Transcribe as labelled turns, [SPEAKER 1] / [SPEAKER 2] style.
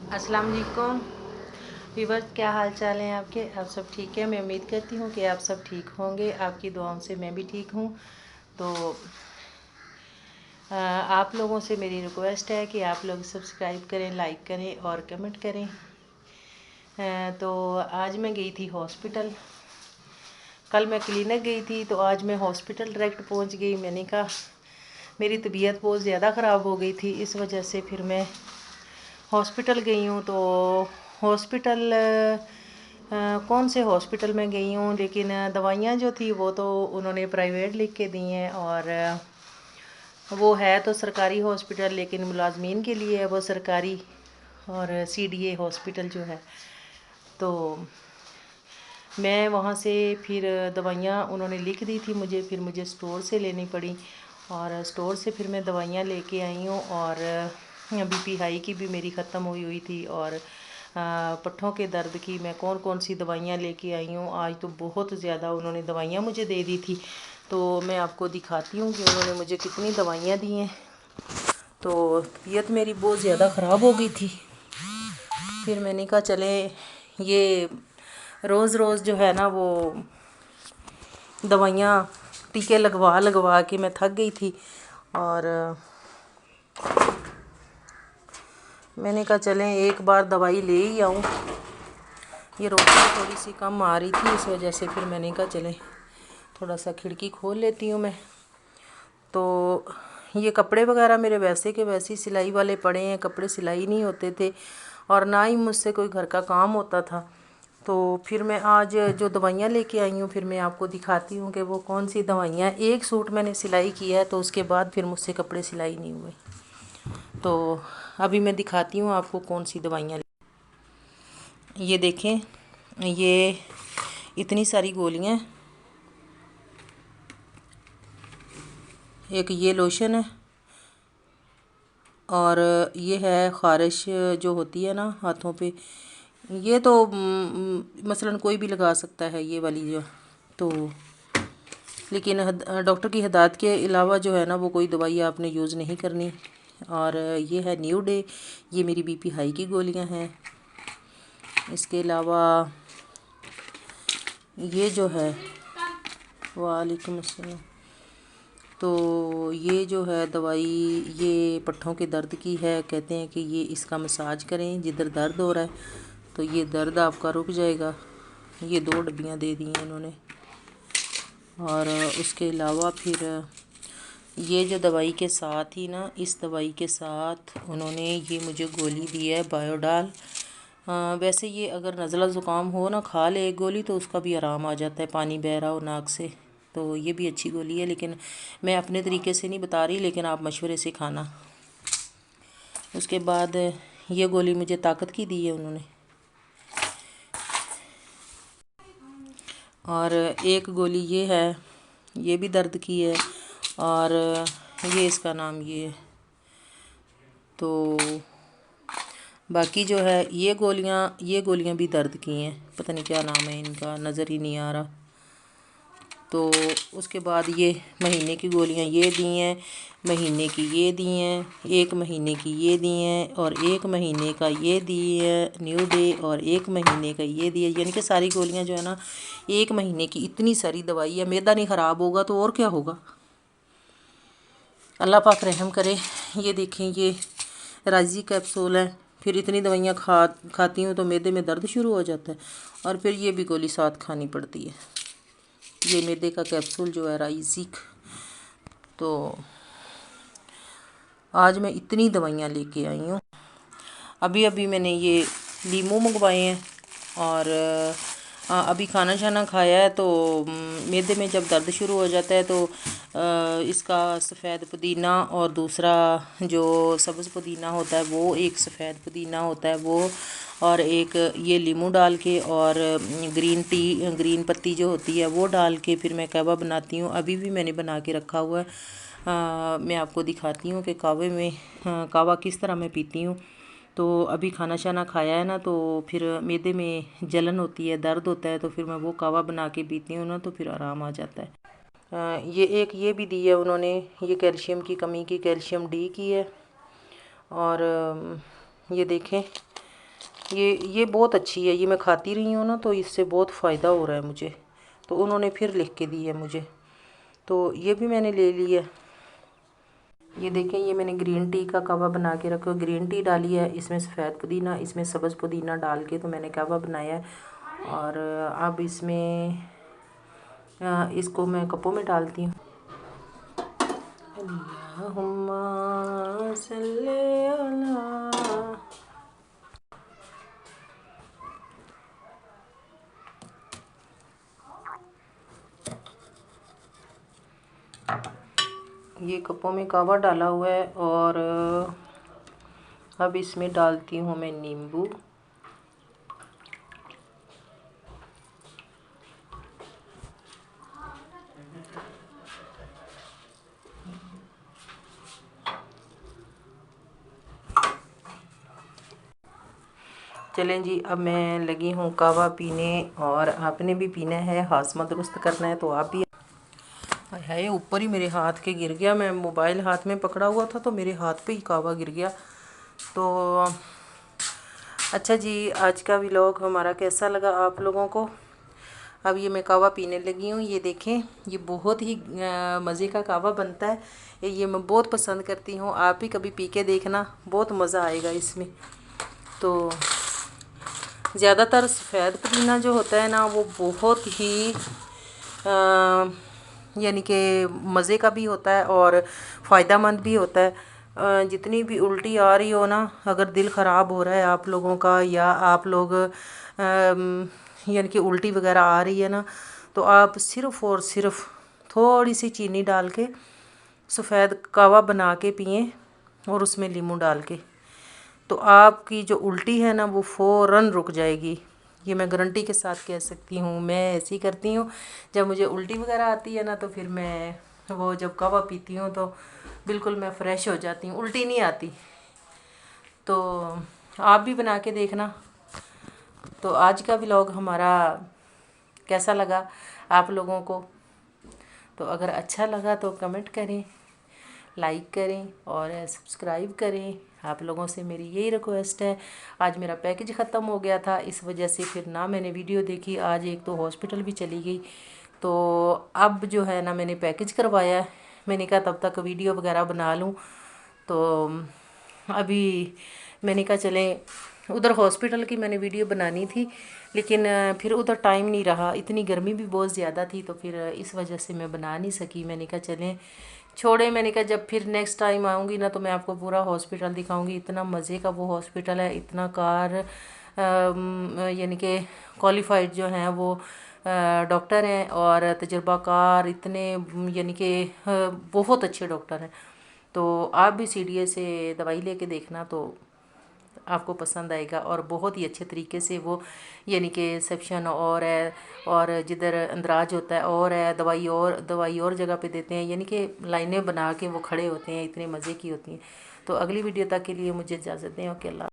[SPEAKER 1] अस्सलाम वालेकुम व्यूवर्स, क्या हाल चाल हैं आपके। आप सब ठीक है। मैं उम्मीद करती हूँ कि आप सब ठीक होंगे। आपकी दुआओं से मैं भी ठीक हूँ। तो आप लोगों से मेरी रिक्वेस्ट है कि आप लोग सब्सक्राइब करें, लाइक करें और कमेंट करें। तो आज मैं गई थी हॉस्पिटल। कल मैं क्लिनिक गई थी, तो आज मैं हॉस्पिटल डायरेक्ट पहुँच गई। मैंने कहा मेरी तबीयत बहुत ज़्यादा ख़राब हो गई थी, इस वजह से फिर मैं हॉस्पिटल गई हूँ। तो हॉस्पिटल कौन से हॉस्पिटल में गई हूँ, लेकिन दवाइयाँ जो थी वो तो उन्होंने प्राइवेट लिख के दी हैं, और वो है तो सरकारी हॉस्पिटल, लेकिन मुलाजमीन के लिए है वो सरकारी, और CDA हॉस्पिटल जो है। तो मैं वहाँ से फिर दवाइयाँ उन्होंने लिख दी थी मुझे, फिर मुझे स्टोर से लेनी पड़ी, और स्टोर से फिर मैं दवाइयाँ लेके आई हूँ। और BP हाई की भी मेरी ख़त्म हुई थी, और पट्ठों के दर्द की मैं कौन कौन सी दवाइयाँ लेके आई हूँ। आज तो बहुत ज़्यादा उन्होंने दवाइयाँ मुझे दे दी थी, तो मैं आपको दिखाती हूँ कि उन्होंने मुझे कितनी दवाइयाँ दी हैं। तो तबीयत मेरी बहुत ज़्यादा ख़राब हो गई थी। फिर मैंने कहा चले, ये रोज़ रोज़ जो है ना वो दवाइयाँ टीके लगवा लगवा के मैं थक गई थी, और मैंने कहा चलें एक बार दवाई ले ही आऊँ। ये रोशनी थोड़ी सी कम आ रही थी, इस वजह से फिर मैंने कहा चलें थोड़ा सा खिड़की खोल लेती हूँ मैं। तो ये कपड़े वगैरह मेरे वैसे के वैसे ही सिलाई वाले पड़े हैं, कपड़े सिलाई नहीं होते थे, और ना ही मुझसे कोई घर का काम होता था। तो फिर मैं आज जो दवाइयाँ लेके आई हूँ, फिर मैं आपको दिखाती हूँ कि वो कौन सी दवाइयाँ। एक सूट मैंने सिलाई किया है, तो उसके बाद फिर मुझसे कपड़े सिलाई नहीं हुए। तो अभी मैं दिखाती हूँ आपको कौन सी दवाइयाँ। ये देखें, ये इतनी सारी गोलियाँ, एक ये लोशन है, और ये है ख़ारिश जो होती है ना हाथों पे, ये तो मसलन कोई भी लगा सकता है ये वाली जो। तो लेकिन डॉक्टर की हिदायत के अलावा जो है ना वो कोई दवाई आपने यूज़ नहीं करनी। और ये है न्यू डे, ये मेरी BP हाई की गोलियां हैं। इसके अलावा ये जो है, वालेकुम अस्सलाम, तो ये जो है दवाई ये पट्ठों के दर्द की है। कहते हैं कि ये इसका मसाज करें जिधर दर्द हो रहा है, तो ये दर्द आपका रुक जाएगा। ये 2 डब्बियाँ दे दी हैं इन्होंने। और उसके अलावा फिर ये जो दवाई के साथ ही ना, इस दवाई के साथ उन्होंने ये मुझे गोली दी है बायोडाल। वैसे ये अगर नज़ला ज़ुकाम हो ना, खा ले एक गोली तो उसका भी आराम आ जाता है, पानी बह रहा हो नाक से। तो ये भी अच्छी गोली है, लेकिन मैं अपने तरीके से नहीं बता रही, लेकिन आप मशवरे से खाना। उसके बाद ये गोली मुझे ताकत की दी है उन्होंने। और एक गोली ये है, ये भी दर्द की है, और ये इसका नाम ये। तो बाकी जो है ये गोलियां भी दर्द की हैं, पता नहीं क्या नाम है इनका, नज़र ही नहीं आ रहा। तो उसके बाद ये महीने की गोलियां ये दी हैं, महीने की ये दी हैं, 1 महीने की ये दी हैं, और 1 महीने का ये दी है न्यू डे, और 1 महीने का ये दी है। यानी कि सारी गोलियां जो है ना 1 महीने की, इतनी सारी दवाई है। मैदा नहीं ख़राब होगा तो और क्या होगा, अल्लाह पाक रहम करे। ये देखें, ये राजी कैप्सूल है। फिर इतनी दवाइयाँ खाती हूँ तो मैदे में दर्द शुरू हो जाता है, और फिर ये भी गोली साथ खानी पड़ती है। ये मैदे का कैप्सूल जो है राइजिक। तो आज मैं इतनी दवाइयाँ लेके आई हूँ। अभी अभी मैंने ये लीमू मंगवाए हैं, और अभी खाना शाना खाया है। तो मैदे में जब दर्द शुरू हो जाता है तो इसका सफ़ेद पुदीना, और दूसरा जो सब्ज़ पुदीना होता है वो, एक सफ़ेद पुदीना होता है वो, और एक ये लीमू डाल के, और ग्रीन पत्ती जो होती है वो डाल के फिर मैं कहवा बनाती हूँ। अभी भी मैंने बना के रखा हुआ है। मैं आपको दिखाती हूँ कि कहवे में कहवा किस तरह मैं पीती हूँ। तो अभी खाना शाना खाया है ना, तो फिर मैदे में जलन होती है, दर्द होता है, तो फिर मैं वो कहवा बना के पीती हूँ ना, तो फिर आराम आ जाता है। ये एक ये भी दी है उन्होंने, ये कैल्शियम की कमी की, कैल्शियम D की है। और ये देखें, ये बहुत अच्छी है, ये मैं खाती रही हूँ ना, तो इससे बहुत फ़ायदा हो रहा है मुझे। तो उन्होंने फिर लिख के दी है मुझे, तो ये भी मैंने ले ली है। ये देखें, ये मैंने ग्रीन टी का कहवा बना के रखा, ग्रीन टी डाली है, इसमें सफ़ेद पुदीना, इसमें सब्ज़ पुदीना डाल के तो मैंने कहवा बनाया है। और अब इसमें इसको मैं कपों में डालती हूँ। अल्लाहुम्मा सल्ली अला। ये कपों में कहवा डाला हुआ है और अब इसमें डालती हूँ मैं नींबू। चलें जी, अब मैं लगी हूँ कहवा पीने, और आपने भी पीना है, हाजमा दुरुस्त करना है, तो आप भी। है ऊपर ही मेरे हाथ के गिर गया, मैं मोबाइल हाथ में पकड़ा हुआ था तो मेरे हाथ पे ही कहवा गिर गया। तो अच्छा जी, आज का व्लॉग हमारा कैसा लगा आप लोगों को। अब ये मैं कहवा पीने लगी हूँ। ये देखें, ये बहुत ही मज़े का कहवा बनता है, ये मैं बहुत पसंद करती हूँ। आप भी कभी पी के देखना, बहुत मज़ा आएगा इसमें। तो ज़्यादातर सफ़ेद पुदीना जो होता है ना, वो बहुत ही यानी कि मज़े का भी होता है और फ़ायदेमंद भी होता है। जितनी भी उल्टी आ रही हो ना, अगर दिल ख़राब हो रहा है आप लोगों का, या आप लोग यानी कि उल्टी वगैरह आ रही है ना, तो आप सिर्फ़ और सिर्फ थोड़ी सी चीनी डाल के सफ़ेद कहवा बना के पिएं, और उसमें नींबू डाल के, तो आपकी जो उल्टी है ना वो फ़ौरन रुक जाएगी। ये मैं गारंटी के साथ कह सकती हूँ। मैं ऐसी करती हूँ, जब मुझे उल्टी वगैरह आती है ना, तो फिर मैं वो जब कहवा पीती हूँ तो बिल्कुल मैं फ़्रेश हो जाती हूँ, उल्टी नहीं आती। तो आप भी बना के देखना। तो आज का व्लॉग हमारा कैसा लगा आप लोगों को, तो अगर अच्छा लगा तो कमेंट करें, लाइक करें और सब्सक्राइब करें। आप लोगों से मेरी यही रिक्वेस्ट है। आज मेरा पैकेज ख़त्म हो गया था, इस वजह से फिर ना मैंने वीडियो देखी। आज एक तो हॉस्पिटल भी चली गई, तो अब जो है ना मैंने पैकेज करवाया है। मैंने कहा तब तक वीडियो वगैरह बना लूँ, तो अभी मैंने कहा चलें, उधर हॉस्पिटल की मैंने वीडियो बनानी थी, लेकिन फिर उधर टाइम नहीं रहा, इतनी गर्मी भी बहुत ज़्यादा थी, तो फिर इस वजह से मैं बना नहीं सकी। मैंने कहा चलें छोड़े, मैंने कहा जब फिर नेक्स्ट टाइम आऊँगी ना, तो मैं आपको पूरा हॉस्पिटल दिखाऊंगी। इतना मज़े का वो हॉस्पिटल है, इतना यानी कि क्वालिफाइड जो हैं वो डॉक्टर हैं, और तजुर्बाकार इतने, यानी कि बहुत अच्छे डॉक्टर हैं। तो आप भी सीडीए से दवाई लेके देखना, तो आपको पसंद आएगा। और बहुत ही अच्छे तरीके से वो, यानी कि सेक्शन और है, और जिधर अंदराज होता है और है, दवाई और जगह पे देते हैं, यानी कि लाइनें बना के वो खड़े होते हैं, इतने मज़े की होती हैं। तो अगली वीडियो तक के लिए मुझे इजाज़त दें। ओके, अल्लाह।